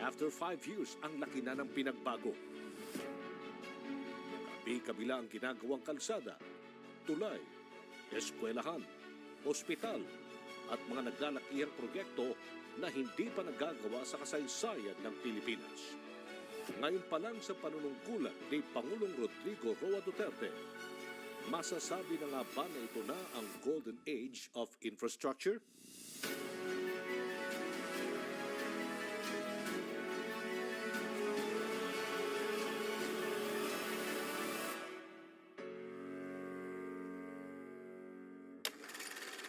After 5 years, ang laki na ng pinagbago. Kabila ang ginagawang kalsada, tulay, eskwelahan, ospital, at mga naglalakihang proyekto na hindi pa nagagawa sa kasaysayan ng Pilipinas. Ngayon pa lang sa panunungkulan ni Pangulong Rodrigo Roa Duterte, masasabi na nga ba na ito na ang golden age of infrastructure?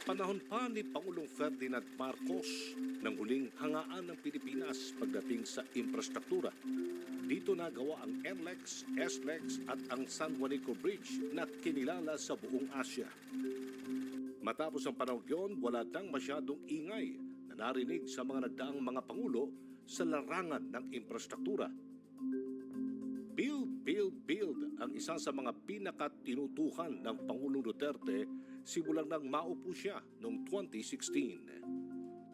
Panahon pa ni Pangulong Ferdinand Marcos nang huling hangaan ng Pilipinas pagdating sa infrastruktura. Dito nagawa ang NLEX, SLEX at ang San Juanico Bridge na kinilala sa buong Asia. Matapos ang panahon yun, wala nang masyadong ingay na narinig sa mga nagdaang mga pangulo sa larangan ng infrastruktura. Build, build, build ang isa sa mga pinakatinutukan ng Pangulong Duterte simulang nang maupo siya noong 2016.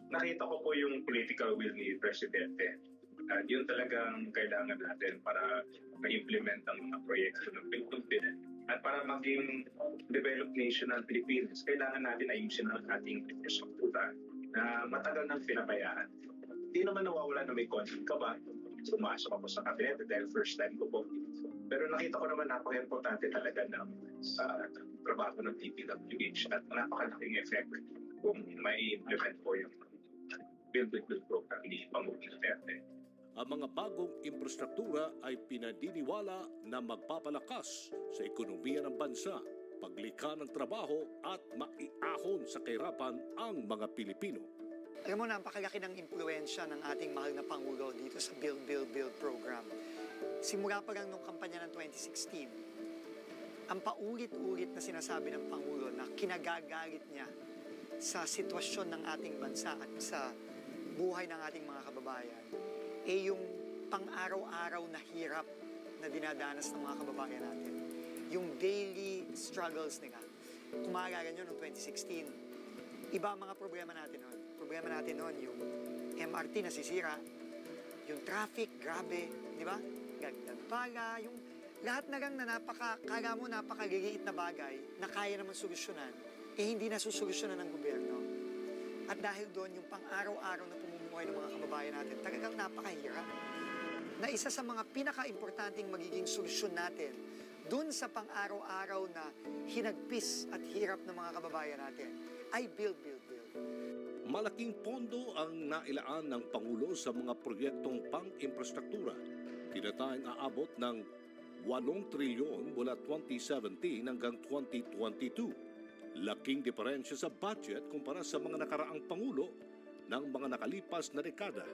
Nakita ko po yung political will ni Presidente. At yun talagang kailangan natin para ma-implement ang mga proyekto ng Pilipinas. At para maging developed nation ng Pilipinas, kailangan natin ayusin ang ating infrastruktura na matagal nang pinabayaan. Hindi naman nawawala na may konting kaba. Sumasok ako sa kabinet dahil first time ko po. Pero nakita ko naman napaka-importante talaga ng trabaho ng DPWH at napakalaking effect kung may implement po yung Build program ni Pangulong Duterte. Ang mga bagong infrastruktura ay pinadiniwala na magpapalakas sa ekonomiya ng bansa, paglikha ng trabaho at maiahon sa kahirapan ang mga Pilipino. Alam mo, napakalaki ng impluensya ng ating mahal na Pangulo dito sa Build program. Simula pa lang nung kampanya ng 2016, ang paulit-ulit na sinasabi ng Pangulo na kinagagalit niya sa sitwasyon ng ating bansa at sa buhay ng ating mga kababayan, yung pang-araw-araw na hirap na dinadanas ng mga kababayan natin. Yung daily struggles nila. Kung maalala nyo, noong 2016, iba ang mga problema natin noon. Problema natin noon, yung MRT na sisira, yung traffic, grabe, di ba? Gagpala, yung lahat na lang na kala mo napakaliliit na bagay na kaya naman solusyonan, hindi na susolusyonan ng gobyerno. At dahil doon, yung pang-araw-araw na pumumuhay ng mga kababayan natin, talagang napakahirap. Na isa sa mga pinaka-importanting magiging solusyon natin doon sa pang-araw-araw na hinagpis at hirap ng mga kababayan natin ay build. Malaking pondo ang nailaan ng Pangulo sa mga proyektong pang-infrastruktura. Tinatayang aabot ng 8 trilyon mula 2017 hanggang 2022. Laking diferensya sa budget kumpara sa mga nakaraang Pangulo ng mga nakalipas na dekada.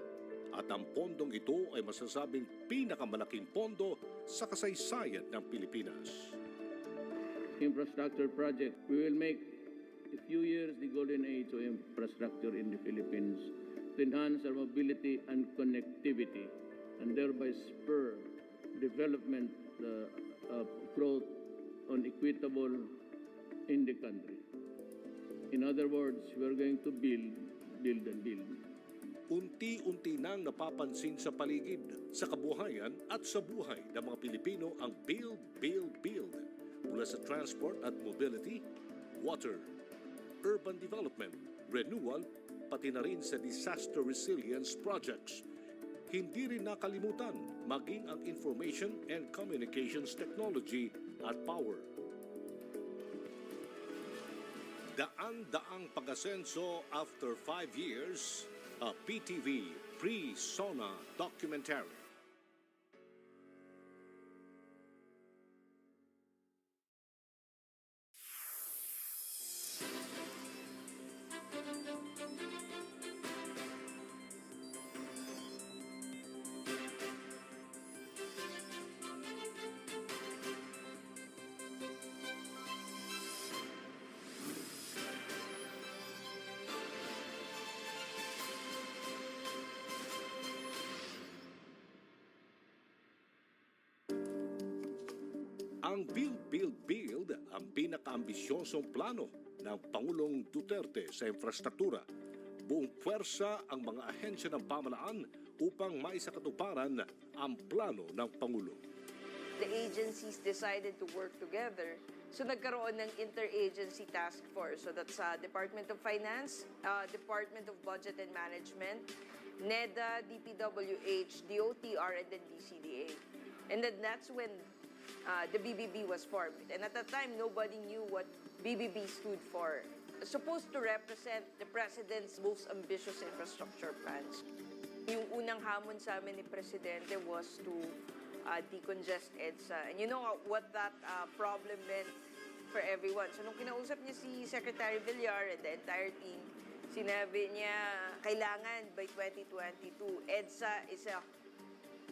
At ang pondong ito ay masasabing pinakamalaking pondo sa kasaysayan ng Pilipinas. Infrastructure project, we will make a few years the golden age of infrastructure in the Philippines to enhance our mobility and connectivity and thereby spur development growth on equitable in the country. In other words, we are going to build and build. Unti-unti nang napapansin sa paligid, sa kabuhayan at sa buhay ng mga Pilipino ang build. Mula sa transport at mobility, water, urban development, renewal, pati na rin sa disaster resilience projects. Hindi rin nakalimutan maging ang information and communications technology at power. Daan-daang pag-asenso after 5 years, a PTV pre-SONA documentary. Ang Build, ang pinakaambisyosong plano ng Pangulong Duterte sa infrastruktura. Buong puwersa ang mga ahensya ng pamahalaan upang maisakatuparan ang plano ng Pangulo. The agencies decided to work together. So nagkaroon ng interagency task force. So that's Department of Finance, Department of Budget and Management, NEDA, DPWH, DOTR, and then DCDA. And then that's when the BBB was formed. And at that time, nobody knew what BBB stood for. Supposed to represent the President's most ambitious infrastructure plans. Yung unang hamon sa amin ni Presidente was to decongest EDSA. And you know what that problem meant for everyone. So nung kinausap niya si Secretary Villar and the entire team, sinabi niya kailangan by 2022, EDSA is a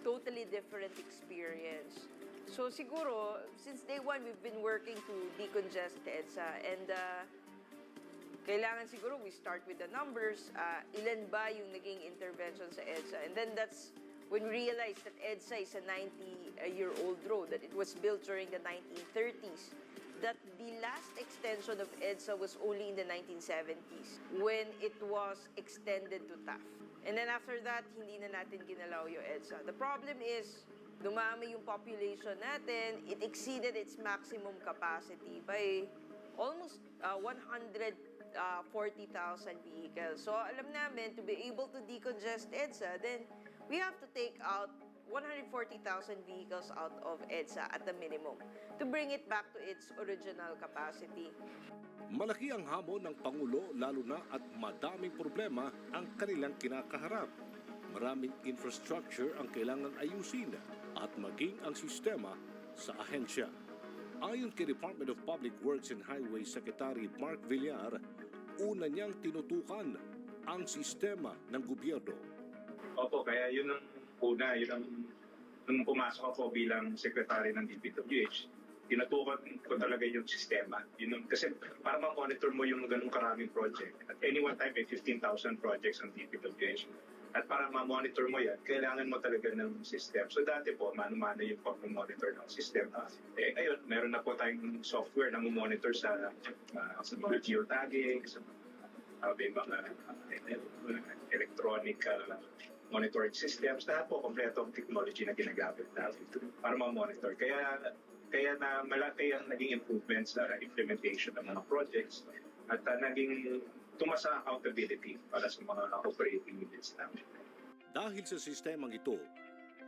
totally different experience. So siguro, since day one, we've been working to decongest EDSA and kailangan siguro we start with the numbers. Ilan ba yung naging intervention sa EDSA? And then that's when we realized that EDSA is a 90-year-old road, that it was built during the 1930s, that the last extension of EDSA was only in the 1970s when it was extended to TAF. And then after that, hindi na natin ginalaw yung EDSA. The problem is, dumami yung population natin, it exceeded its maximum capacity by almost 140,000 vehicles. So alam namin, to be able to decongest EDSA, then we have to take out 140,000 vehicles out of EDSA at the minimum to bring it back to its original capacity. Malaki ang hamon ng Pangulo lalo na at madaming problema ang kanilang kinakaharap. Maraming infrastructure ang kailangang ayusin at maging ang sistema sa ahensya. Ayon kay Department of Public Works and Highways Secretary Mark Villar, una niyang tinutukan ang sistema ng gobyerno. Opo, kaya yun ang una, yun ang nung pumasok ako bilang secretary ng DPWH, tinutukan ko talaga yung sistema. Kasi para ma-monitor mo yung ganung karaming project. At any one time, may 15,000 projects ang DPWH. At para ma-monitor mo yan, kailangan mo talaga ng system. So dati po, mano-mano yung pag-monitor ng system. Ngayon, meron na po tayong software na monitor sa mga geotagging, sa mga electronic monitoring systems. Lahat po, kompletong technology na ginagamit natin para ma-monitor. Kaya na malaki ang naging improvements sa implementation ng mga projects at naging tumasa accountability para sa mga operating units namin. Dahil sa sistemang ito,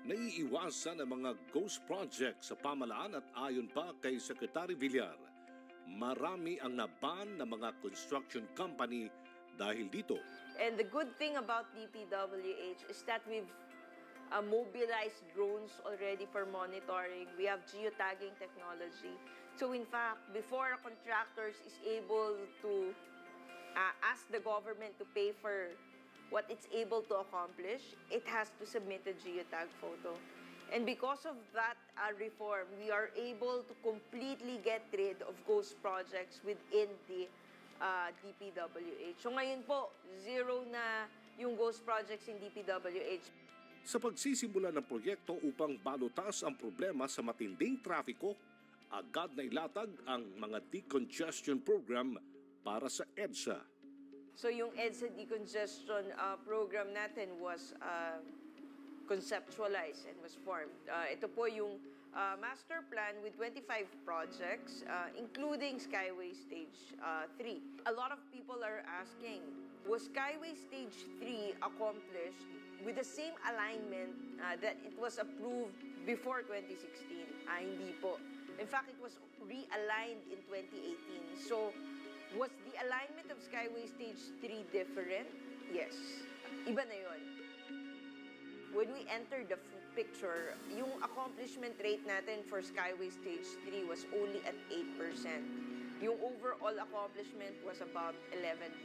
naiiwasan ang mga ghost projects sa pamalaan at ayon pa kay Secretary Villar, marami ang naban ng mga construction company dahil dito. And the good thing about DPWH is that we've mobilized drones already for monitoring. We have geotagging technology. So in fact, before a contractor is able to ask the government to pay for what it's able to accomplish, it has to submit a geotag photo. And because of that reform, we are able to completely get rid of ghost projects within the DPWH. So ngayon po, zero na yung ghost projects in DPWH. Sa pagsisimula ng proyekto upang balutas ang problema sa matinding trafiko, agad na ilatag ang mga decongestion program para sa EDSA. So yung EDSA decongestion program natin was conceptualized and was formed. Ito po yung master plan with 25 projects, including Skyway Stage 3. A lot of people are asking, was Skyway Stage 3 accomplished with the same alignment that it was approved before 2016? Hindi po. In fact, it was realigned in 2018. So, was the alignment of Skyway Stage 3 different? Yes. Iba na yun. When we entered the picture, yung accomplishment rate natin for Skyway Stage 3 was only at 8%. Yung overall accomplishment was about 11%.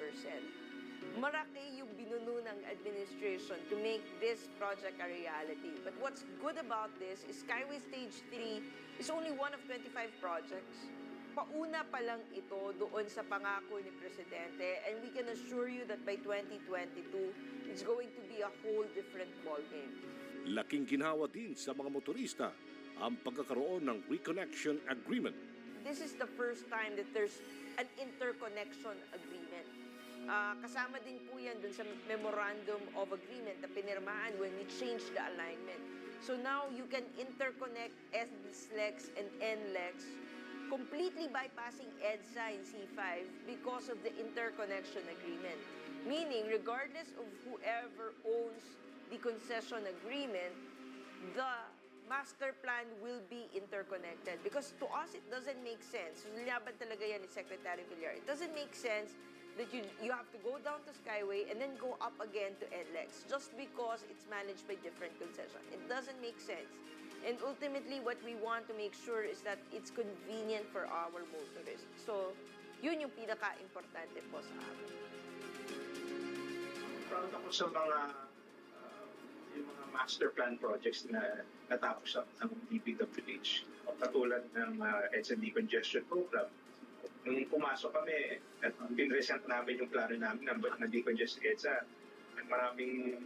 Maraki yung binuno ng administration to make this project a reality. But what's good about this is Skyway Stage 3 is only one of 25 projects. Pauna pa lang ito doon sa pangako ni Presidente, and we can assure you that by 2022, it's going to be a whole different ballgame. Laking ginhawa din sa mga motorista ang pagkakaroon ng reconnection agreement. This is the first time that there's an interconnection agreement. Kasama din po yan dun sa Memorandum of Agreement na pinirmahan when we changed the alignment. So now you can interconnect SLEX and NLEX completely bypassing EDSA and C5 because of the interconnection agreement. Meaning, regardless of whoever owns the concession agreement, the master plan will be interconnected. Because to us, it doesn't make sense. Laban talaga yan ni Secretary Villar. It doesn't make sense that you have to go down to Skyway and then go up again to NLEX just because it's managed by different concession. It doesn't make sense. And ultimately, what we want to make sure is that it's convenient for our motorists. So, yun yung pinaka-importante po sa amin. Proud ako sa mga yung mga master plan projects na natapos ng DPWH. Katulad ng EDSA Decongestion Program. Nung pumasok kami, at pinresent namin yung plano namin na decongest EDSA. Maraming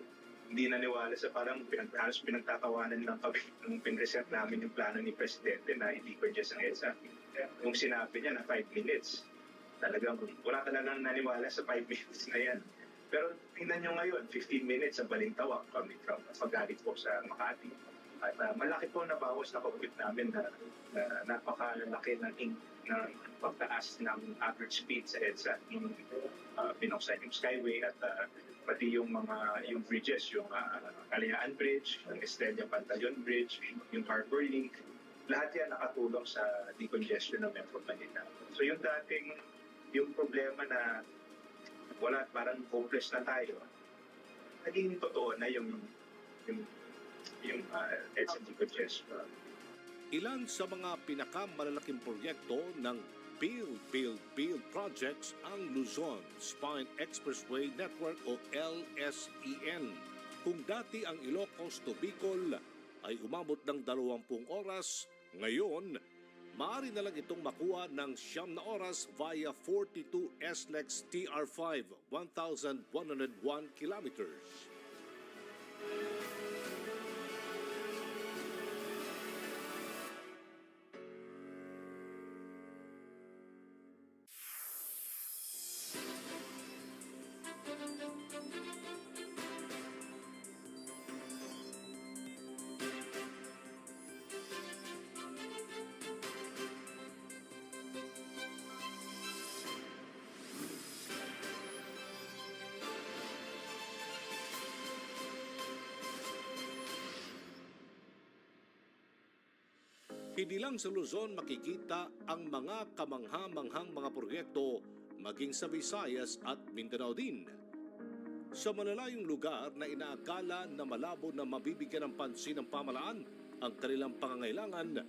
hindi naniwala sa parang halos pinagtatawanan lang kami nung pinresent namin yung plano ni Presidente na i-decongest ang EDSA. Nung sinabi niya na 5 minutes, talagang wala talagang naniwala sa 5 minutes na yan. Pero tingnan nyo ngayon, 15 minutes sa Balintawak kami from pagalit po sa Makati. At malaki po na bawas na compute namin na napakalaki ng pagtaas ng average speed sa EDSA yung binuksan yung Skyway at pati yung bridges, yung Kalayaan Bridge, yung Estrella Pantayon Bridge, yung Harbor Link, lahat yan nakatulong sa decongestion ng Metro Manila. So yung yung problema na wala, parang hopeless na tayo, naging totoo na yung EDSA decongestion. Ilan sa mga pinakamalalaking proyekto ng Build Projects ang Luzon Spine Expressway Network o LSEN. Kung dati ang Ilocos to Bicol ay umabot ng 20 oras, ngayon, maaari na lang itong makuha ng 9 na oras via 42 SLEX TR5, 1,101 kilometers. Hindi lang sa Luzon makikita ang mga kamangha-manghang mga proyekto maging sa Visayas at Mindanao din. Sa malalayong lugar na inaakala na malabo na mabibigyan ng pansin ng pamalaan ang kanilang pangangailangan,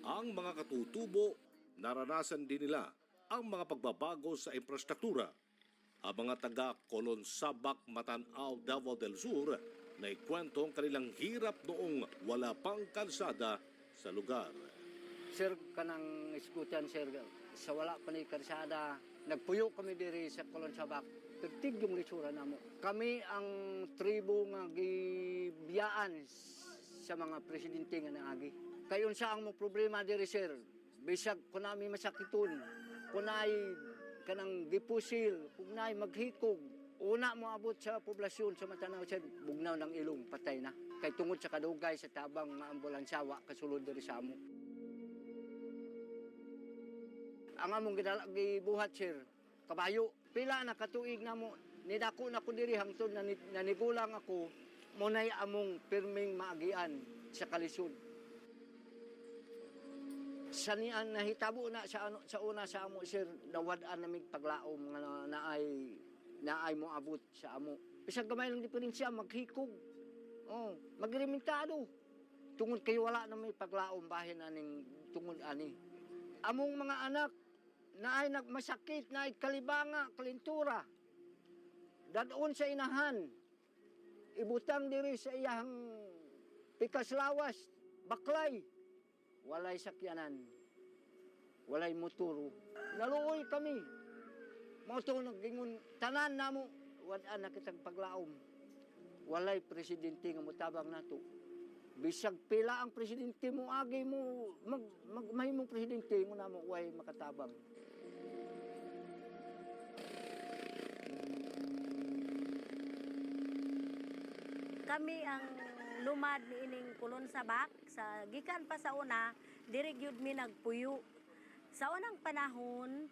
ang mga katutubo naranasan din nila ang mga pagbabago sa infrastruktura. Ang mga taga Colonsabak, Matanao, Davao del Sur na ikwento ang kanilang hirap noong wala pang kalsada sa lugar. Sir, kanang iskutan, sir, sa wala pa ni karsada, nagpuyo kami diri sa Colonsabak. Tigtig yung litsura na mo. Kami ang tribo nga gibiyaan sa mga presidente nga naagi. Kayon sa ang problema diri, sir, bisag kunami masakitun, kunay kanang gipusil, kunay maghikog, una mo abot sa poblasyon sa Matanao, sir, bugnaw ng ilong, patay na. Kay tungod sa kadugay sa tabang nga ambulansyawa kasulod diri sa amo. Ang among gibuhat, sir, kabayo. Pila na katuig na mo, nidako na ko diri hangtod na nanigulang ako, munay among pirming maagian sa kalisod. Sa niyan nahitabo na sa una sa amo, sir, nawad-an namig paglaom nga naay mo abot sa amo. Bisag gamay lang diferensya, maghikog. Oh, magrementado. Tungod kay wala na may paglaom bahin aning tungod ani. Among mga anak na ay nagmasakit, na ay kalibanga, kalintura. Dadon sa inahan. Ibutang diri sa iyang pikas lawas, baklay. Walay sakyanan. Walay motoro. Naluoy kami. Moto nagingon tanan namo wad-an na kitag paglaom. Walay presidente nga mutabang nato. Bisag pila ang presidente mo, agi mo, mahimong presidente mo na mo, way makatabang. kami ang lumad ni ining kulon sa bak sa gikan pa sa una diri gyud mi nagpuyo. Sa unang panahon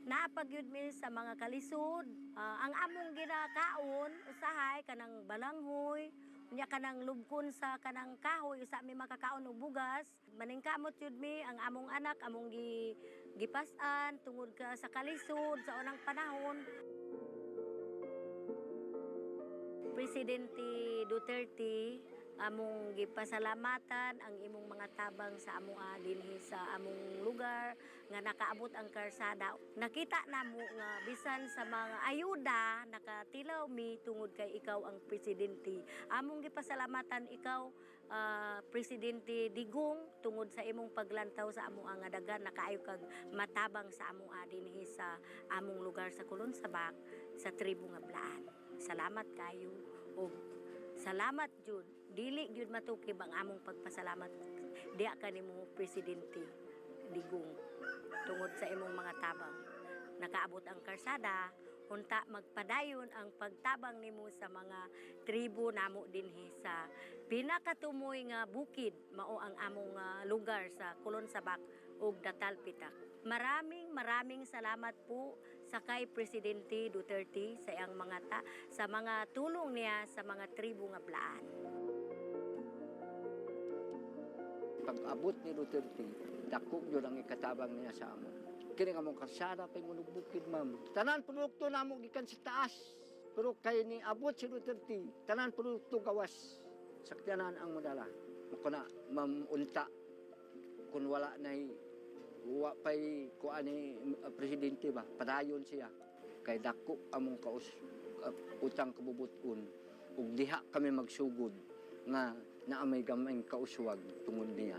napagyud mi sa mga kalisod. Ang among ginakaon usahay kanang balanghoy, unya kanang lubkon sa kanang kahoy usa mi makakaon og bugas. Maningkamot yun mi ang among anak among gipas-an tungod ka sa kalisod sa unang panahon. Presidente Duterte, among gipasalamatan ang imong mga tabang sa amo dinhi sa among lugar nga nakaabot ang karsada. Nakita namo nga bisan sa mga ayuda nakatilaw mi tungod kay ikaw ang presidente. Among gipasalamatan ikaw Presidente Digong tungod sa imong paglantaw sa amo nga dagan nakaayo kag matabang sa amo dinhi sa among lugar sa Kulon Sabak sa tribo nga Blaan. Salamat kayo o salamat jud dili jud matukib ang among pagpasalamat diya kanimo Presidente Digong tungod sa imong mga tabang nakaabot ang karsada unta magpadayon ang pagtabang nimo sa mga tribo namo dinhi sa pinakatumoy nga bukid mao ang among lugar sa Kulon Sabak ug Datalpitak. Maraming salamat po sa kay Presidente Duterte sa iyang sa mga tulong niya sa mga tribo nga Blaan. Pag-abot ni Duterte, dako yun ang ikatabang niya sa amo. Kini nga mong karsada pa yung bukid, ma'am. Tanan produkto na mo gikan sa taas. Pero kay ni abot si Duterte, tanan produkto gawas. Sakyanan ang modala. Makuna, ma'am, unta. Kung wala na wa pa'y kuan ni presidente ba, padayon siya. Kay dako among utang kabubuton. Ug diha kami magsugod nga naamay gamay kauswag tungod niya.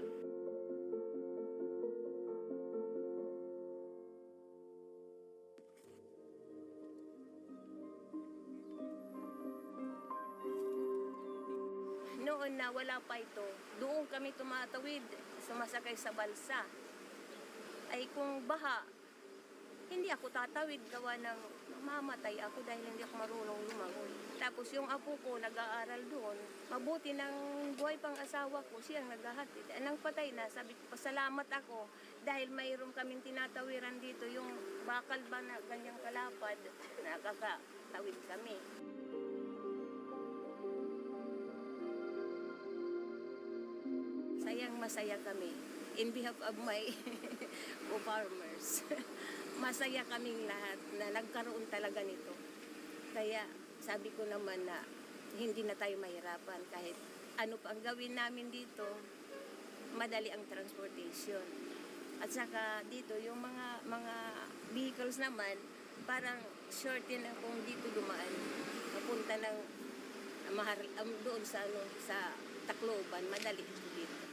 Noon na wala pa ito, doon kami tumatawid, sumasakay sa balsa. Ay kung baha, hindi ako tatawid gawa ng mamatay ako dahil hindi ako marunong lumangoy. Tapos yung apo ko nag-aaral doon, mabuti ng buhay pang asawa ko, siyang naghahatid. Nang patay na, sabi ko, pasalamat ako dahil mayroon kaming tinatawiran dito, yung bakal ba na ganyang kalapad, nakakatawid kami. Sayang masaya kami. In behalf of my farmers, masaya kaming lahat na nagkaroon talaga nito. Kaya sabi ko naman na hindi na tayo mahirapan kahit ano pang gawin namin dito, madali ang transportation. At saka dito yung mga vehicles naman, parang short din kung dito dumaan. Papunta ng doon sa Tacloban, madali dito.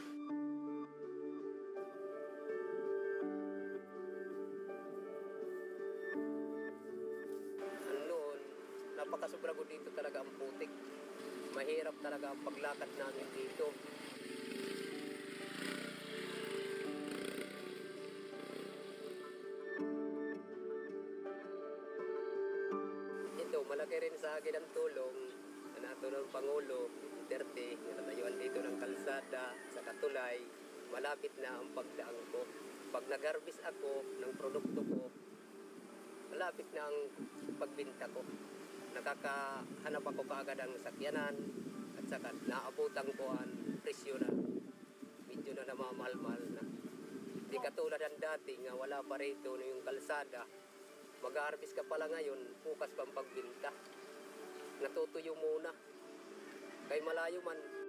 Napakasobra ko dito talaga ang putik. Mahirap talaga ang paglakad namin dito. Ito, malaki rin sa akin ang tulong na nato ng Pangulo Duterte, natayuan dito ng kalsada sa Katulay. Malapit na ang pagdaan ko. Pag nag-harvest ako ng produkto ko, malapit na ang pagbinta ko. Nakakahanap ako kaagad ang sakyanan at saka naabutan ko ang presyo na medyo na namamahal-mahal na. Di katulad ng dati nga wala pa rito yung kalsada. Mag-harvest ka pala ngayon, bukas pang pagbinta. Natutuyo muna. Kay malayo man.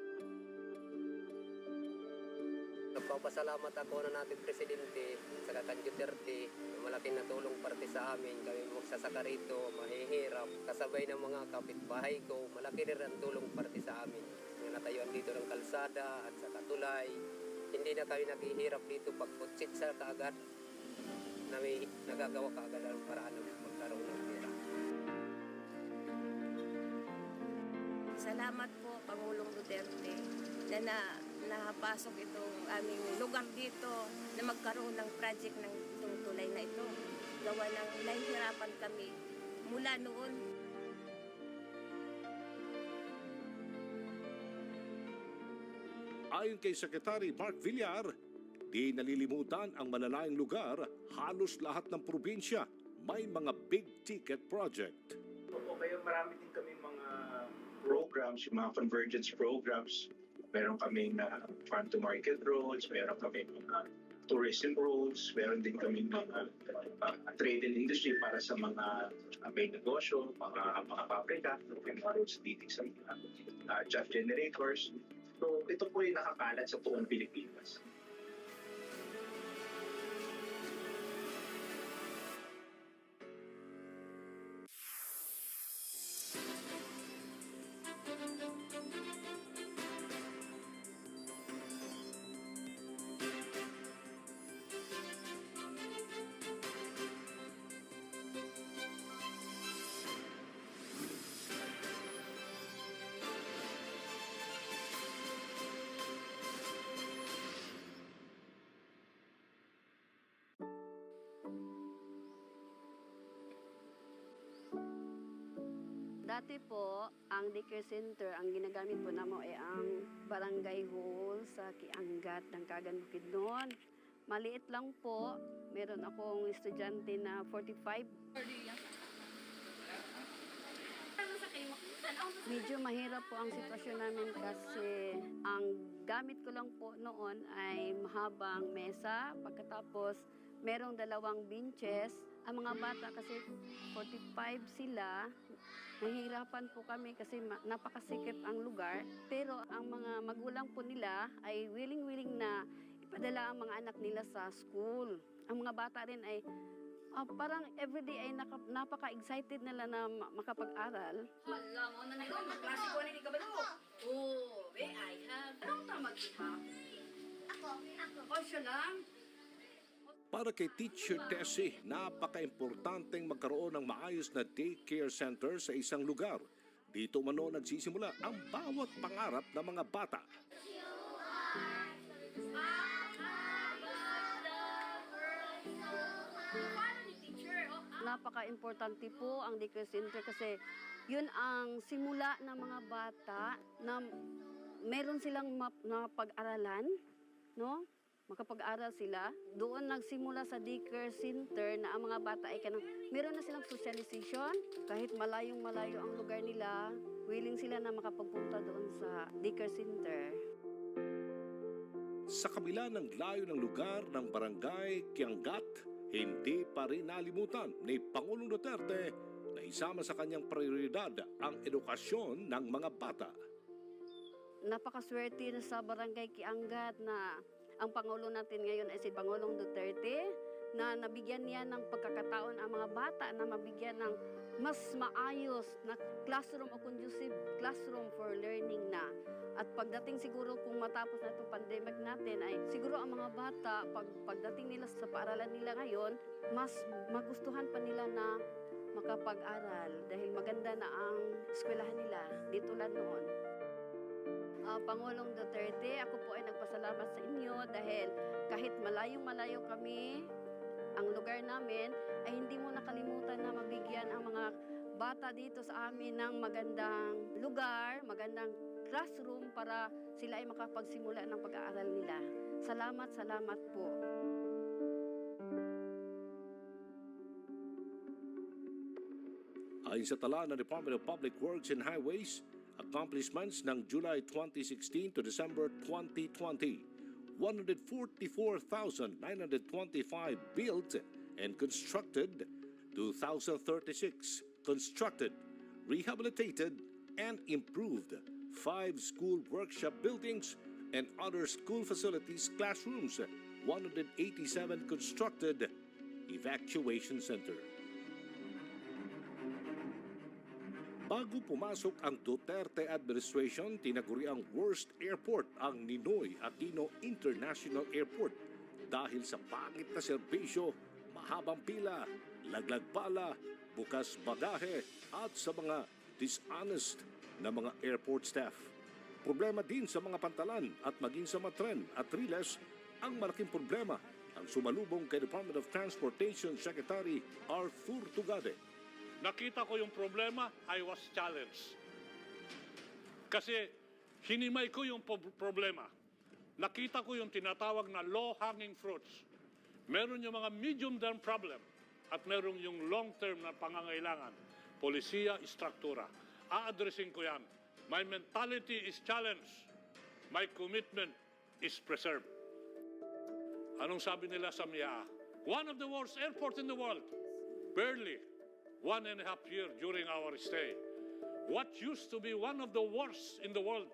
Nagpapasalamat ako na natin Presidente sa kan Duterte. Malaking natulong parte sa amin. Kami magsasaka rito, mahihirap. Kasabay ng mga kapitbahay ko, malaki rin ang tulong parte sa amin. Nga natayuan dito ng kalsada at sa Katulay. Hindi na kami naghihirap dito pag putsit sa kaagad. Na may nagagawa kaagad ang paraan ng magkaroon ng pera. Salamat po, Pangulong Duterte, na napasok itong aming lugar dito na magkaroon ng project ng itong tulay na ito. Gawa ng nahihirapan kami mula noon. Ayon kay Secretary Mark Villar, di nalilimutan ang malalayang lugar, halos lahat ng probinsya may mga big-ticket project. Oo, kaya marami din kami mga programs, yung mga convergence programs. Meron kami na farm-to-market roads, meron kami mga tourism roads, meron din kami mga trade and industry para sa mga may negosyo, mga pabrika, mga roads leading sa mga job generators. So ito po yung nakakalat sa buong Pilipinas. Dati po, ang daycare center, ang ginagamit po namo ay ang barangay hall sa Kiangat ng Kagan Bukidnon. Maliit lang po, meron akong estudyante na 45. Medyo mahirap po ang sitwasyon namin kasi ang gamit ko lang po noon ay mahabang mesa, pagkatapos merong 2 benches. Ang mga bata kasi 45 sila, nahihirapan po kami kasi napakasikip ang lugar. Pero ang mga magulang po nila ay willing na ipadala ang mga anak nila sa school. Ang mga bata rin ay parang everyday ay napaka-excited nila na makapag-aral. Hala mo na ngayon, magklase ko na hindi ka ba ito? Oh, may I have. Anong tamag ito? Ako. O, siya lang. Para kay Teacher Tessie, napaka-importanteng magkaroon ng maayos na daycare center sa isang lugar. Dito umano nagsisimula ang bawat pangarap ng mga bata. Napaka-importante po ang daycare center kasi yun ang simula ng mga bata na meron silang pag-aralan, no? Makapag-aral sila. Doon nagsimula sa daycare center na ang mga bata ay meron na silang socialization. Kahit malayong-malayo ang lugar nila, willing sila na makapagpunta doon sa daycare center. Sa kabila ng layo ng lugar ng barangay Kiangat, hindi pa rin nalimutan ni Pangulong Duterte na isama sa kanyang prioridad ang edukasyon ng mga bata. Napakaswerte na sa barangay Kiangat na ang Pangulo natin ngayon ay si Pangulong Duterte na nabigyan niya ng pagkakataon ang mga bata na mabigyan ng mas maayos na classroom o conducive classroom for learning na. At pagdating siguro kung matapos na itong pandemic natin ay siguro ang mga bata pagdating nila sa paaralan nila ngayon, mas magustuhan pa nila na makapag-aral dahil maganda na ang eskwelahan nila dito lang noon. Pangulong Duterte, ako po ay nagpasalamat sa inyo dahil kahit malayong-malayo kami, ang lugar namin ay hindi mo nakalimutan na mabigyan ang mga bata dito sa amin ng magandang lugar, magandang classroom para sila ay makapagsimula ng pag-aaral nila. Salamat po. Ayon sa tala ng Department of Public Works and Highways, accomplishments ng July 2016 to December 2020, 144,925 built and constructed, 2,036 constructed, rehabilitated, and improved, 5 school workshop buildings and other school facilities, classrooms, 187 constructed, evacuation center. Bago pumasok ang Duterte administration, tinaguri ang worst airport ang Ninoy Aquino International Airport dahil sa pangit na serbisyo, mahabang pila, laglag pala, bukas bagahe at sa mga dishonest na mga airport staff. Problema din sa mga pantalan at maging sa mga tren at riles ang malaking problema ang sumalubong kay Department of Transportation Secretary Arthur Tugade. Nakita ko yung problema, I was challenged. Kasi hinimay ko yung problema. nakita ko yung tinatawag na low-hanging fruits. Meron yung mga medium-term problem at meron yung long-term na pangangailangan. Polisiya, struktura. A-addressing ko yan. My mentality is challenged. My commitment is preserved. Anong sabi nila sa MIA? One of the worst airports in the world. Barely 1.5 years during our stay. What used to be one of the worst in the world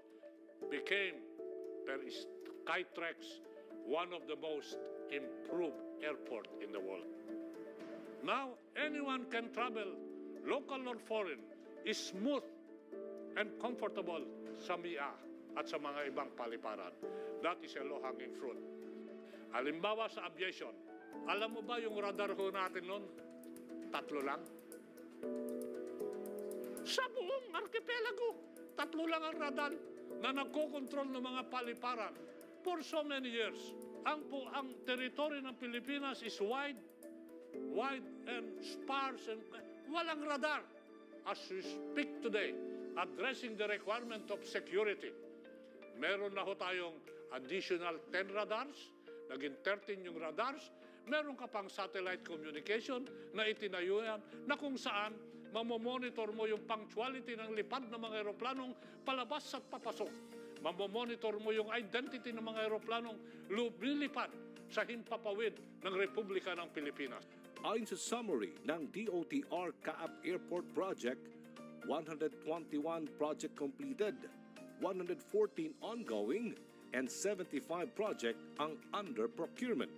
became, per Skytrax, one of the most improved airport in the world. Now, anyone can travel, local or foreign, is smooth and comfortable sa MIA at sa mga ibang paliparan. That is a low-hanging fruit. Halimbawa sa aviation, alam mo ba yung radar ho natin noon? 3 lang. Sa buong archipelago, 3 lang ang radar na nagkokontrol ng mga paliparan for so many years. Ang teritoryo ng Pilipinas is wide and sparse and walang radar. As we speak today, addressing the requirement of security, meron na ho tayong additional 10 radars, naging 13 yung radars, meron ka pang satellite communication na itinayo yan, na kung saan mamomonitor mo yung punctuality ng lipad ng mga aeroplanong palabas at papasok. Mamomonitor mo yung identity ng mga aeroplanong lumilipad sa himpapawid ng Republika ng Pilipinas. Ayon sa summary ng DOTR Kaap Airport Project, 121 project completed, 114 ongoing, and 75 project ang under procurement.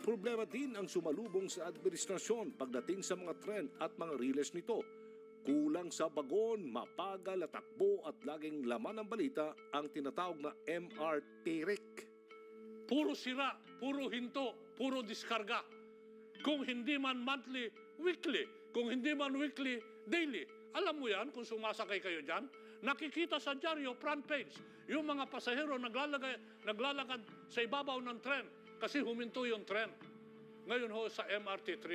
Problema din ang sumalubong sa administrasyon pagdating sa mga tren at mga riles nito. Kulang sa bagon, mapagal at takbo at laging laman ng balita ang tinatawag na MRT RIC. Puro sira, puro hinto, puro diskarga. Kung hindi man monthly, weekly. Kung hindi man weekly, daily. Alam mo yan kung sumasakay kayo dyan? Nakikita sa dyaryo, front page, yung mga pasahero naglalakad sa ibabaw ng tren kasi huminto yung tren. Ngayon ho sa MRT3,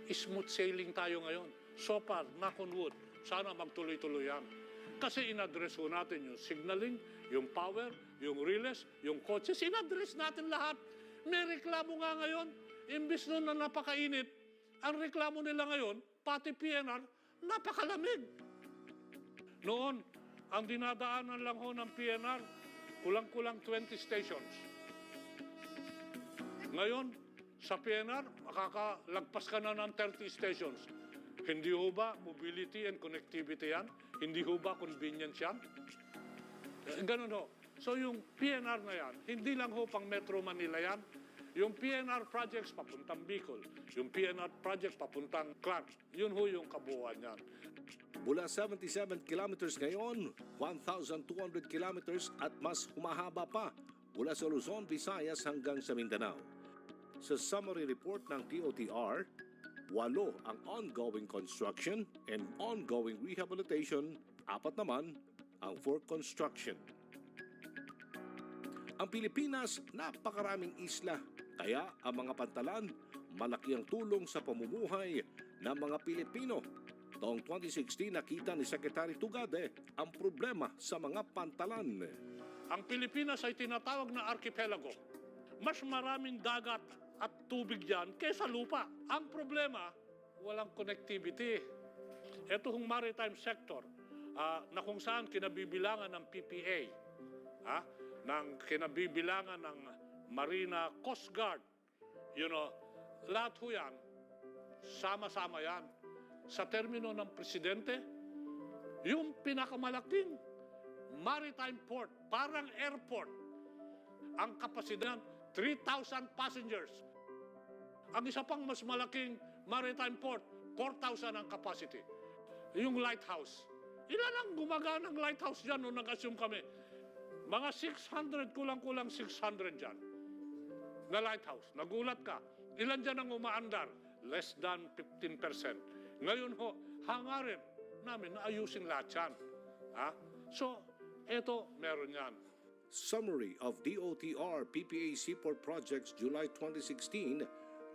smooth sailing tayo ngayon. So far, knock on wood, sana magtuloy-tuloy yan. Kasi in-address ho natin yung signaling, yung power, yung relays, yung coaches, in-address natin lahat. May reklamo nga ngayon, imbis nun na napakainit, ang reklamo nila ngayon, pati PNR, napakalamig. Noon, ang dinadaanan lang ho ng PNR, kulang-kulang 20 stations. Ngayon, sa PNR, makakalagpas ka na ng 30 stations. Hindi ho ba mobility and connectivity yan? Hindi ho ba convenience yan? Ganun ho. So yung PNR na yan, hindi lang ho pang Metro Manila yan. Yung PNR projects papuntang Bicol. Yung PNR projects papuntang Clark. Yun ho yung kabuuan yan. Mula 77 kilometers ngayon, 1,200 kilometers at mas humahaba pa mula sa Luzon, Visayas hanggang sa Mindanao. Sa summary report ng DOTR, 8 ang ongoing construction and ongoing rehabilitation, 4 naman ang for construction. Ang Pilipinas, napakaraming isla, kaya ang mga pantalan, malaki ang tulong sa pamumuhay ng mga Pilipino. Taong 2016, nakita ni Secretary Tugade ang problema sa mga pantalan. Ang Pilipinas ay tinatawag na archipelago. Mas maraming dagat at tubig dyan kaysa lupa. Ang problema, walang connectivity. Ito hong maritime sector na kung saan kinabibilangan ng PPA, ng kinabibilangan ng Marina Coast Guard, lahat ho yan, sama-sama yan. Sa termino ng presidente, yung pinakamalaking maritime port, parang airport, ang kapasidad 3,000 passengers. Ang isa pang mas malaking maritime port, 4,000 ang capacity. Yung lighthouse. Ilan ang gumagana ng lighthouse dyan nung nag-assume kami? Mga 600, kulang-kulang 600 dyan na lighthouse. Nagulat ka. Ilan dyan ang umaandar? Less than 15%. Ngayon ho, hangarin namin na ayusin lahat yan. So, eto, meron yan. Summary of DOTR PPA Seaport Projects July 2016,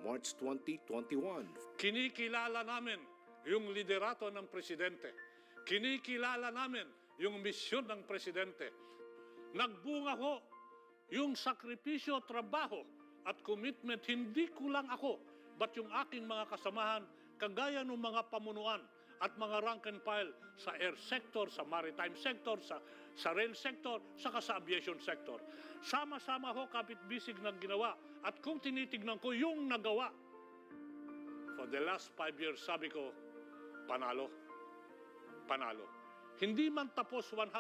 March 2021. Kinikilala namin yung liderato ng presidente. Kinikilala namin yung misyon ng presidente. Nagbunga ho yung sakripisyo, trabaho at commitment, hindi kulang ako, but yung aking mga kasamahan, kagaya ng mga pamunuan at mga rank and file sa air sector, sa maritime sector, sa rail sector, saka sa aviation sector. Sama-sama ho kapit-bisig ng ginawa. At kung tinitignan ko yung nagawa, for the last 5 years, sabi ko, panalo. Panalo. Hindi man tapos 100%,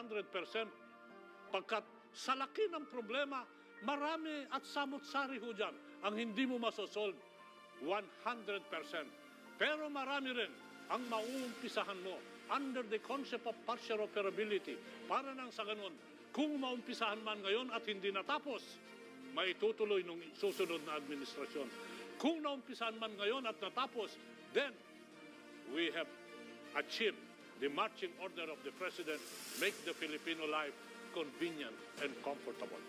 pagkat sa laki ng problema, marami at samot-sari ho dyan ang hindi mo masosolve 100%. Pero marami rin ang mauumpisahan mo under the concept of partial operability. Para nang sa ganun, kung maumpisahan man ngayon at hindi natapos, maitutuloy nung susunod na administrasyon. Kung naumpisahan man ngayon at natapos, then we have achieved the marching order of the President, make the Filipino life convenient and comfortable.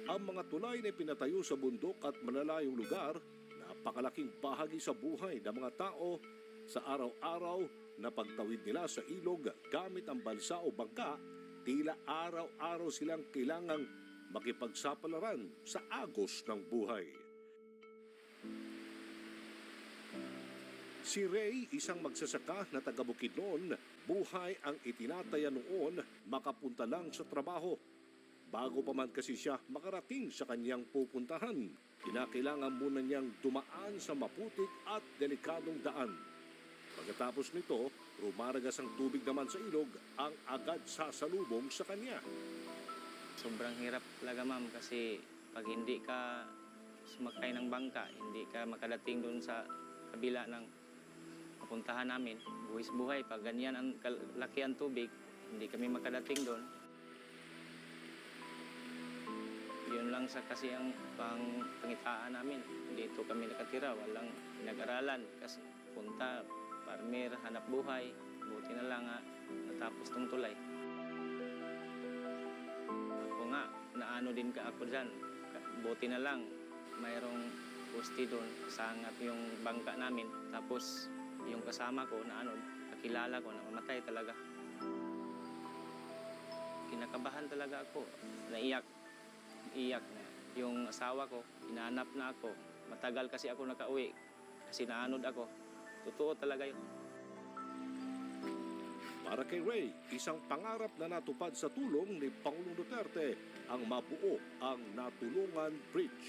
Ang mga tulay na pinatayo sa bundok at malalayong lugar, napakalaking bahagi sa buhay ng mga tao sa araw-araw na pagtawid nila sa ilog gamit ang balsa o bangka, tila araw-araw silang kailangang makipagsapalaran sa agos ng buhay. Si Ray, isang magsasaka na taga Bukidnon, buhay ang itinataya noon makapunta lang sa trabaho. Bago pa man kasi siya makarating sa kanyang pupuntahan, kinakailangan muna niyang dumaan sa maputik at delikadong daan. Pagkatapos nito, rumaragas ang tubig naman sa ilog ang agad sasalubong sa kanya. Sobrang hirap talaga ma'am kasi pag hindi ka sumakay ng bangka, hindi ka makadating doon sa kabila ng papuntahan namin. Buwis-buhay, pag ganyan ang kalaki ang tubig, hindi kami makadating doon. Yun lang sa kasi ang pangitaan namin. Dito kami nakatira, walang pinag-aralan kasi punta, farmer, hanap buhay. Buti na lang natapos tong tulay. Ako nga, naano din ka ako dyan. Buti na lang, mayroong poste doon, sangat yung bangka namin. Tapos yung kasama ko, kakilala ko, namamatay talaga. Kinakabahan talaga ako, naiyak na. Yung asawa ko, hinahanap na ako. Matagal kasi ako nakauwi kasi naanod ako. Totoo talaga yun. Para kay Ray, isang pangarap na natupad sa tulong ni Pangulong Duterte ang mabuo ang Natulungan Bridge.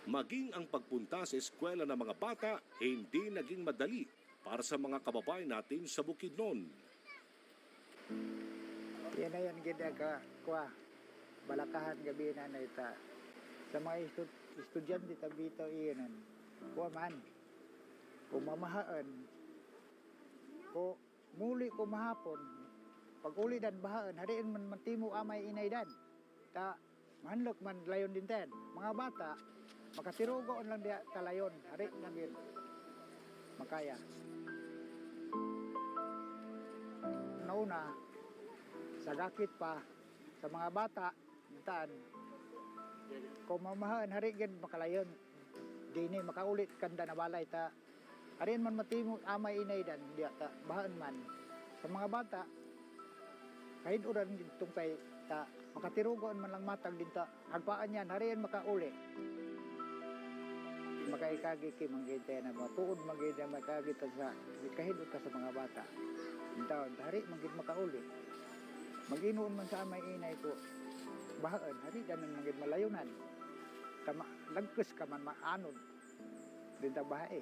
Maging ang pagpunta sa eskwela ng mga bata hindi naging madali para sa mga kababayan natin sa Bukidnon. Yan na yan ginaga kwa balakahan gabi na ita sa mga estudyante tabito iyanan kuha man kung mamahaan ko muli ko mahapon pag uli dan bahaan hariin man matimo amay inay dan ta manlok man layon din ten mga bata makatirugoon lang dia talayon hari nagin makaya nauna sagakit pa sa mga bata taan kung mamahaan harigin makalayon dini makaulit kanda na balay ta harin man matimo amay inay dan diya ta bahaan man sa mga bata kahit uran ditong kay ta makatirugon man lang matag din ta agpaan yan harin makauli makaikagi ki manggitay na matuod manggitay makagita sa kahit uta sa mga bata taon hari manggit makauli mag-inuon man sa amay inay ko bahaan hari ganang manggit malayunan kama lagkes ka man maanod din ta bahae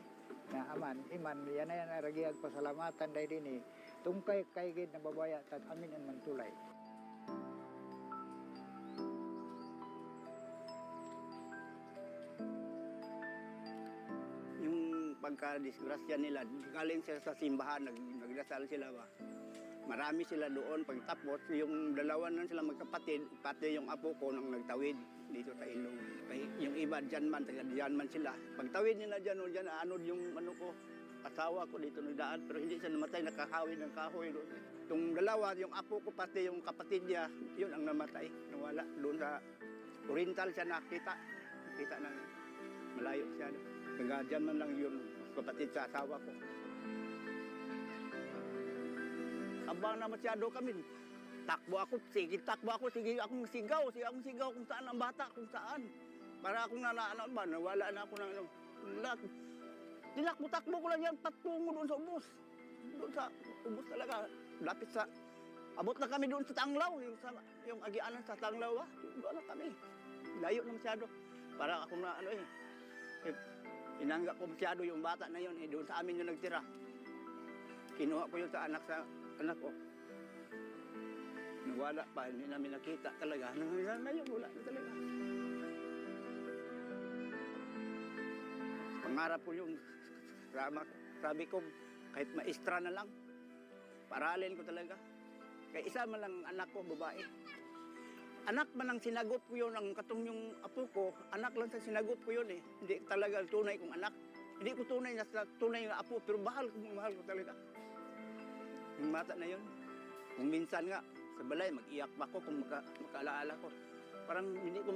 na aman iman yan na yan aragiag pasalamatan dahil din tungkay kay gid nababaya tad amin ang mantulay. Yung pagka-disgrasya nila, galing sila sa simbahan, nagdasal sila ba. Marami sila doon. Pagtapos, yung dalawa na sila magkapatid, pati yung apo ko nang nagtawid dito sa ilog. Yung iba dyan man, dyan man sila. Pagtawid nila dyan, o dyan, anod yung ano ko, asawa ko dito nagdaan, pero hindi siya namatay, nakahawid ng kahoy doon. Yung dalawa, yung apo ko, pati yung kapatid niya, yun ang namatay, nawala. Doon sa Oriental siya nakita na malayo siya. Taga dyan man lang yung kapatid sa asawa ko. Abang na masyado kami. Takbo ako, sige akong sigaw kung saan ang bata, kung saan. Para akong nawala na ako ng ano. Tinakbo-takbo ko lang yan, patungo doon sa ubos. Doon sa ubos talaga, lapit sa, abot na kami doon sa Tanglaw, yung agianan sa Tanglaw, doon na kami. Layo na masyado. Para akong inanggap ko masyado yung bata na yun, doon sa amin yung nagtira. Kinuha ko yun sa anak ko. Nawala pa, hindi namin nakita talaga. Ngayon, wala na talaga. Pangarap ko yung sabi ko, kahit maestra na lang, paralin ko talaga. Kaya isa man lang anak ko, babae. Anak man ang sinagot ko yun, ang katong yung apo ko, anak lang sa sinagot ko yun eh. Hindi talaga tunay kong anak. Hindi ko tunay na tunay na apo, pero mahal ko talaga. Yung bata na yun. Kung minsan nga, sa balay, mag-iyak pa ako kung makaalaala ko. Parang hindi ko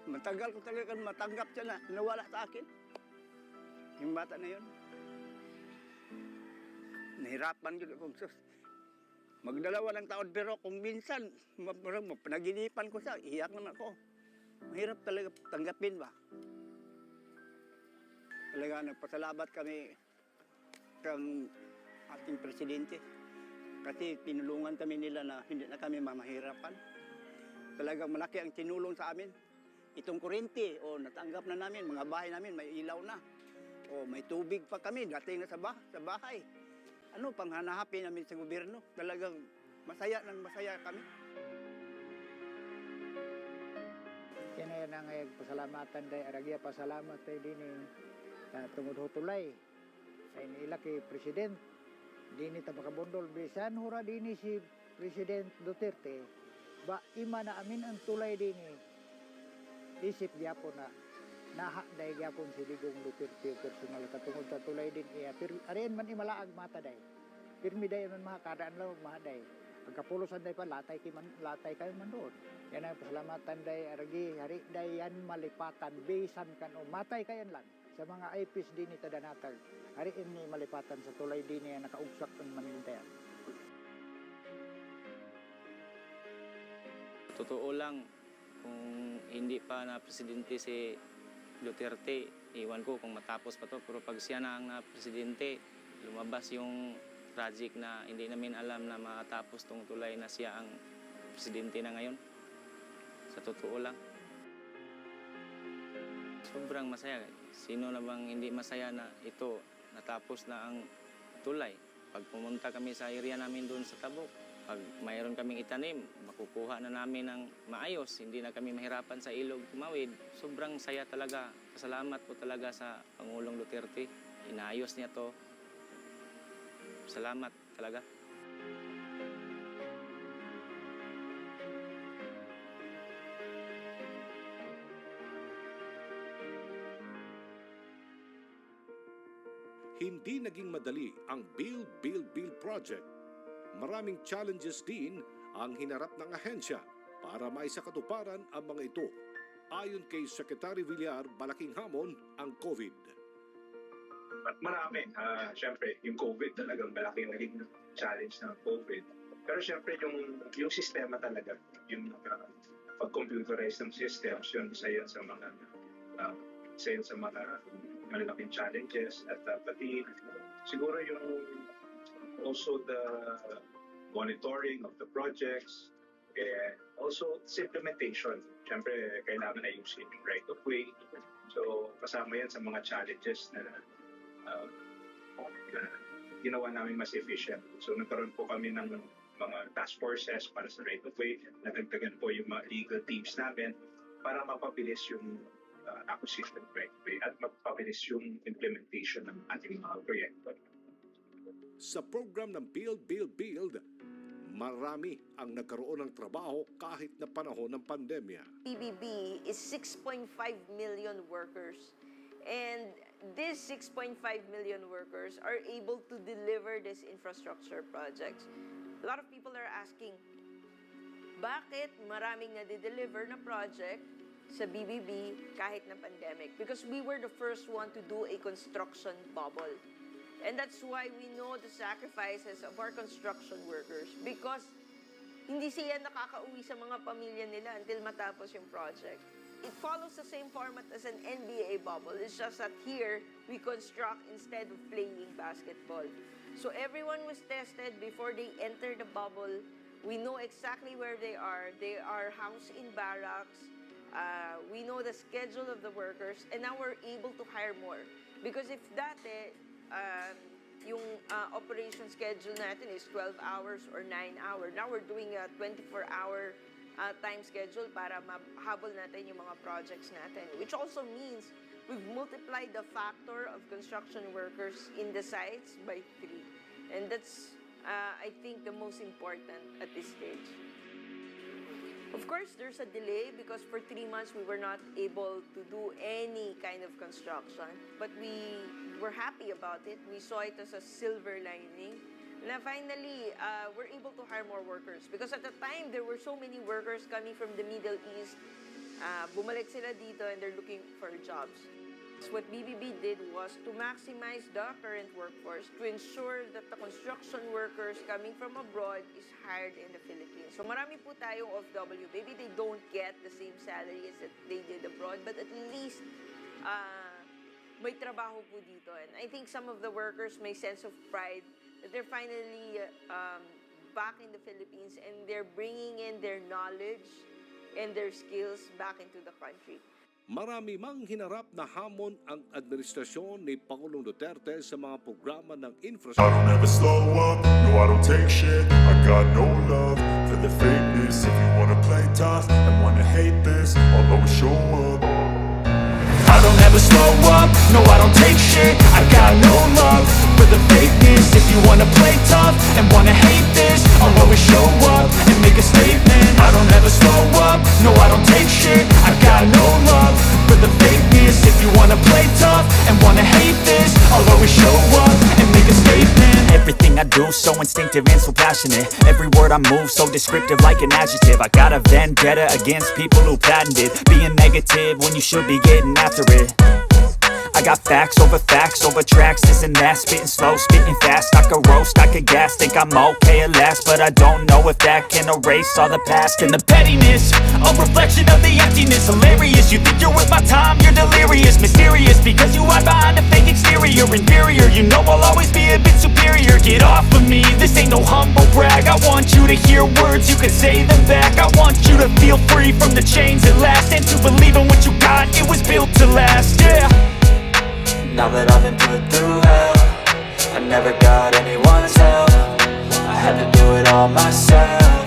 matagal ko talaga matanggap siya na nawala sa akin. Yung bata na yun. Nahirapan yun ako. Magdalawa ng taon, pero kung minsan, panaginipan ko siya, iyak naman ako. Mahirap talaga tanggapin ba? Talaga nagpasalamat kami ng ating presidente. Kasi tinulungan kami nila na hindi na kami mamahirapan. Talagang malaki ang tinulong sa amin. Itong kuryente, natanggap na namin, mga bahay namin, may ilaw na. May tubig pa kami, dating na sa bahay. Panghanapin namin sa gobyerno. Talagang masaya kami. Kaya na ngayon, pasalamatan day, aragya pasalamat tayo din tungod hutulay. Sa inila kay President. Dini ta makabundol bisan hura dini si President Duterte ba ima na amin ang tulay dini isip gyapon na naha day gyapon si Digong Duterte personal katungod sa tulay din iya arian man imalaag mata day pirmi day man makadaan law mahaday pagkapulosan day pa latay kayo man doon yan ang pasalamatan day aragi hari day yan malipatan bisan kan matay kayan lang sa mga IPs din ita danatag hari ini malipatan sa tulay din niya nakaugsak ng manintayan. Totoo lang, kung hindi pa na presidente si Duterte, iwan ko kung matapos pa to. Pero pag siya na ang presidente, lumabas yung tragic na hindi namin alam na matapos tong tulay na siya ang presidente na ngayon. Sa totoo lang. Sobrang masaya. Sino na bang hindi masaya na ito natapos na ang tulay? Pag pumunta kami sa area namin doon sa Tabok, pag mayroon kaming itanim, makukuha na namin ng maayos. Hindi na kami mahirapan sa ilog tumawid. Sobrang saya talaga. Pasalamat po talaga sa Pangulong Duterte. Inayos niya to. Salamat talaga. Hindi naging madali ang Build, Build, Build project. Maraming challenges din ang hinarap ng ahensya para maisakatuparan ang mga ito. Ayon kay Secretary Villar, malaking hamon ang COVID. Marami. Siyempre, yung COVID talagang malaking naging challenge ng COVID. Pero siyempre, yung sistema talaga, yung pag-computerize ng systems, yun isa yan sa mga malaking challenges at pati siguro yung also the monitoring of the projects and also its implementation. Siyempre, kailangan na ayusin yung right of way. So, kasama yan sa mga challenges na ginawa namin mas efficient. So nagkaroon po kami ng mga task forces para sa right of way, nadagdagan po yung mga legal teams namin para mapabilis yung acquisition of right of way at mapabilis yung implementation ng ating mga proyekto. Sa program ng Build, marami ang nagkaroon ng trabaho kahit na panahon ng pandemya. PBB is 6.5 million workers. And these 6.5 million workers are able to deliver these infrastructure projects. A lot of people are asking, bakit maraming nade-deliver na project sa BBB kahit na pandemic? Because we were the first one to do a construction bubble. And that's why we know the sacrifices of our construction workers, because hindi sila nakakauwi sa mga pamilya nila until matapos yung project. It follows the same format as an NBA bubble. It's just that here, we construct instead of playing basketball. So everyone was tested before they enter the bubble. We know exactly where they are. They are housed in barracks. We know the schedule of the workers, and now we're able to hire more. Because if dati, yung operation schedule natin is 12 hours or 9 hours. Now we're doing a 24-hour time schedule para mahabol natin yung mga projects natin. Which also means we've multiplied the factor of construction workers in the sites by 3. And that's, I think, the most important at this stage. Of course, there's a delay because for 3 months we were not able to do any kind of construction. But we were happy about it. We saw it as a silver lining. Na finally, we're able to hire more workers. Because at the time, there were so many workers coming from the Middle East. Bumalik sila dito and they're looking for jobs. So what BBB did was to maximize the current workforce to ensure that the construction workers coming from abroad is hired in the Philippines. So marami po tayong OFW. Maybe they don't get the same salaries that they did abroad, but at least may trabaho po dito. And I think some of the workers may sense of pride that they're finally back in the Philippines and they're bringing in their knowledge and their skills back into the country. Marami mang hinarap na hamon ang administrasyon ni Pangulong Duterte sa mga programa ng infrastructure. I don't ever slow up, no I don't take shit. I got no love for the fakeness. If you wanna play tough and wanna hate this, I'll always show up. I don't ever slow up, no I don't take shit. I got no love for the fakeness. If you wanna play tough and wanna hate this, I'll always show up and make a statement. I don't ever slow up, no I don't take shit. I got no love for the fakeness. If you wanna play tough and wanna hate this, I'll always show up and make a statement. Everything I do so instinctive and so passionate. Every word I move so descriptive like an adjective. I got a vendetta against people who patented being negative when you should be getting after it. I got facts over tracks, this and that. Spitting slow, spitting fast. I could roast, I could gas. Think I'm okay at last, but I don't know if that can erase all the past. And the pettiness, a reflection of the emptiness. Hilarious, you think you're worth my time, you're delirious. Mysterious, because you hide behind a fake exterior. Inferior, you know I'll always be a bit superior. Get off of me, this ain't no humble brag. I want you to hear words, you can say them back. I want you to feel free from the chains at last, and to believe in what you got, it was built to last, yeah. Now that I've been put through hell, I never got anyone's help. I had to do it all myself.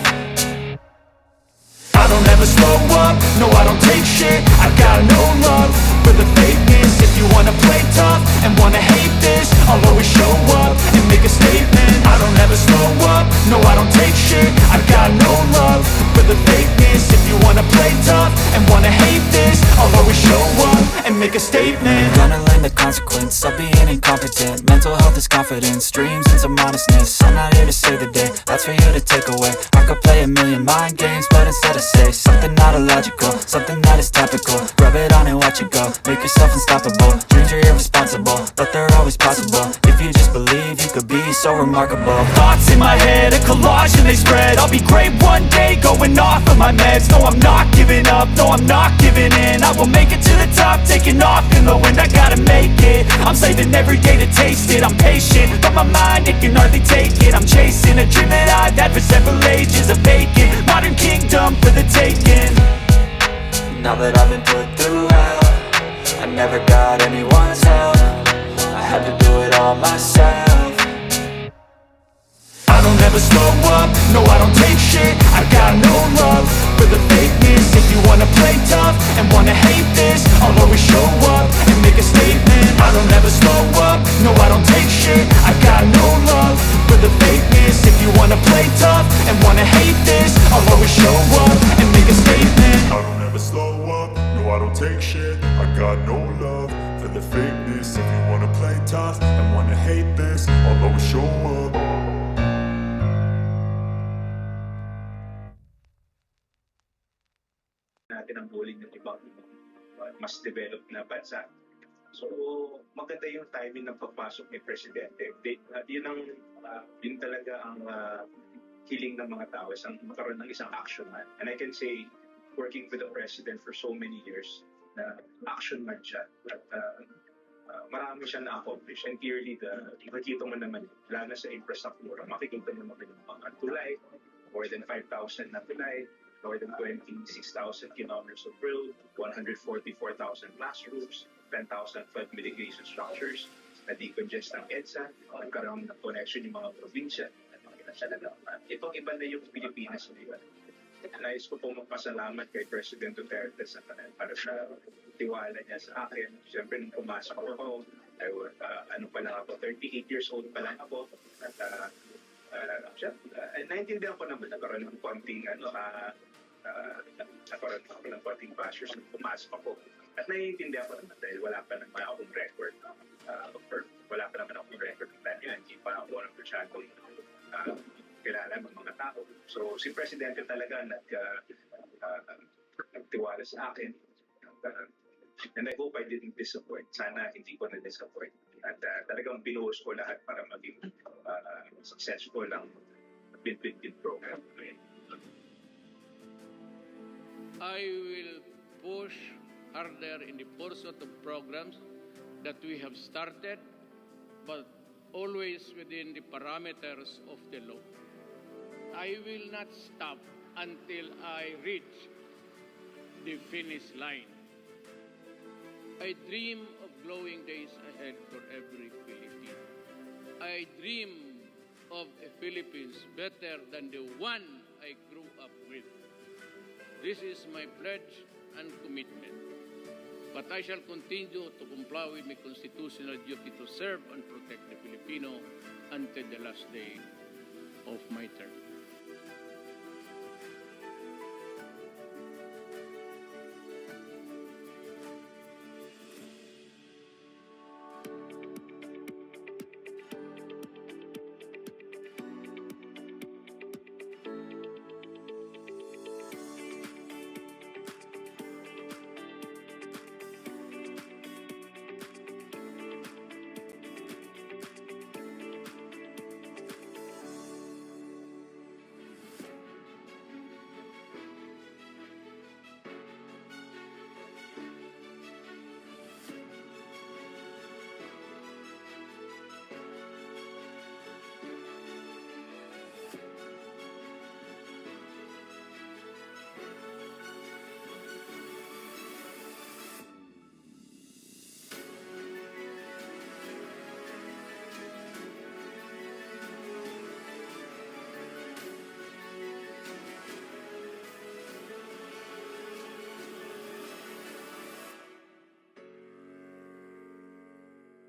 I don't ever slow up, no I don't take shit. I got no love for the fakeness. If you wanna play tough and wanna hate this, I'll always show up and make a statement. I don't ever slow up, no I don't take shit. I got no love for the fakeness. If you wanna play tough and wanna hate this, I'll always show up and make a statement. Gonna learn the consequence of being incompetent. Mental health is confidence, dreams and some honestness. I'm not here to save the day, that's for you to take away. I could play a million mind games, but instead I say something not illogical, something that is topical. Rub it on and watch it go, make yourself unstoppable. Dreams are irresponsible, but they're always possible. If you just believe, you could be so remarkable. Thoughts in my head, a collage and they spread. I'll be great one day, going off of my meds. No, I'm not giving up, no, I'm not giving in. I will make it to the top, taking off in the wind. I gotta make it, I'm saving every day to taste it. I'm patient, but my mind, it can hardly take it. I'm chasing a dream that I've had for several ages. A vacant, modern kingdom for the taking. Now that I've been put through hell, I never got anyone's help. I had to do it all myself. never slow up, no I don't take shit. I got no love for the fakeness. If you wanna play tough and wanna hate this, I'll always show up and make a statement. I don't ever slow up, no I don't take shit. I got no love for the fakeness. If you wanna play tough and wanna hate this, I'll always show up and make a statement. I don't ever slow up, no I don't take shit. I got no love for the fakeness. If you wanna play tough and wanna hate this, I'll always show up. Natin ang bullying ng ibang mas developed na bansa. So, maganda yung timing ng pagpasok ni Presidente. Yun talaga ang hiling ng mga tao, isang magkaroon ng isang action man. And I can say, working with the President for so many years, na action man siya. At marami siya na-accomplish. And clearly, makikita mo naman, lalo na sa infrastructure, makikita mo naman yung mga tulay, more than 5,000 na tulay, more than 26,000 kilometers of road, 144,000 classrooms, 10,000 flood mitigation structures, na-decongest ang EDSA, nagkaroon ng connection yung mga probinsya. Itong iba na yung Pilipinas ngayon. Nais ko pong magpasalamat kay President Duterte para sa tiwala niya sa akin. Siyempre, nung pumasok ako, pa lang ako, 38 years old pa lang ako. At naintindihan ko naman, nagkaroon ng konting bashers nung pumasok ako. At naiintindihan ko naman dahil wala pa naman akong record. Wala pa naman akong record ng dahil hindi pa ako ng masyadong kilala ng mga tao. So si Presidente talaga nagtiwala sa akin. And I hope I didn't disappoint. Sana hindi ko na-disappoint. At talagang binuhos ko lahat para maging successful ang Bid program. I will push harder in the pursuit of programs that we have started, but always within the parameters of the law. I will not stop until I reach the finish line. I dream of glowing days ahead for every Filipino. I dream of a Philippines better than the one I grew up with. This is my pledge and commitment. But I shall continue to comply with my constitutional duty to serve and protect the Filipino until the last day of my term.